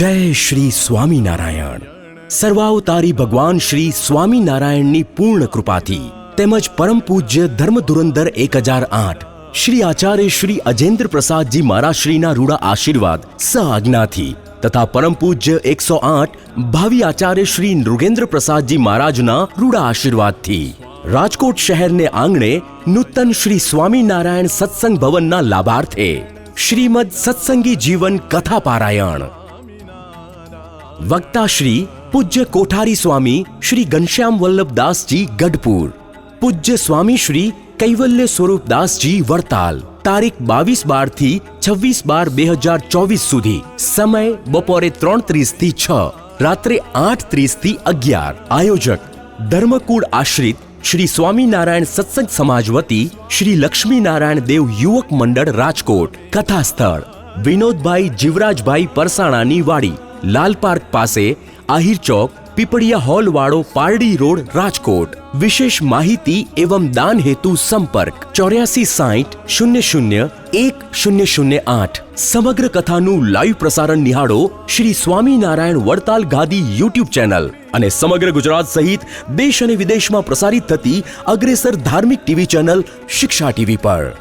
जय श्री स्वामीनारायण। सर्वावतारी भगवान श्री स्वामीनारायणની પૂર્ણ કૃપાથી તેમજ પરમ પૂજ્ય ધર્મધુરંધર 1008 શ્રી આચાર્ય શ્રી અજેન્દ્ર પ્રસાદજી મહારાજશ્રીના રૂડા આશીર્વાદ સઆજ્ઞાથી તથા પરમ પૂજ્ય 108 ભાવિ આચાર્ય શ્રી નૃગેન્દ્ર પ્રસાદજી મહારાજના રૂડા આશીર્વાદથી રાજકોટ શહેરને આંગણે નૂતન શ્રી સ્વામિનારાયણ સત્સંગ ભવનના લાભાર્થે શ્રીમદ સત્સંગી જીવન કથા પારાયણ वक्ता श्री पूज्य कोठारी स्वामी श्री घनश्याम वल्लभ दास जी गढ़पुर, पूज्य स्वामी श्री कैवल्य स्वरूप दास जी वड़ताल। तारीख 22/12 થી 26/12/2024 સુધી। समय બપોરે 3:30 થી 6, રાત્રે 8:30 થી 11। આયોજક ધર્મકુળ આશ્રિત શ્રી સ્વામિનારાયણ સત્સંગ સમાજ વતી શ્રી લક્ષ્મીનારાયણ દેવ યુવક મંડળ રાજકોટ। કથા સ્થળ વિનોદભાઈ જીવરાજભાઈ પરસાણાની વાડી, लाल पार्क पासे आहिर चौक, पीपड़िया हॉल वाड़ो, पारडी रोड, राजकोट। विशेष माहिती एवं दान हेतु संपर्क 8460001008। समग्र कथानु लाइव प्रसारण निहाळो श्री स्वामीनारायण वड़ताल गादी यूट्यूब चैनल અને સમગ્ર ગુજરાત સહિત દેશ અને વિદેશમાં પ્રસારિત થતી અગ્રેસર ધાર્મિક ટીવી ચેનલ શિક્ષા ટીવી પર।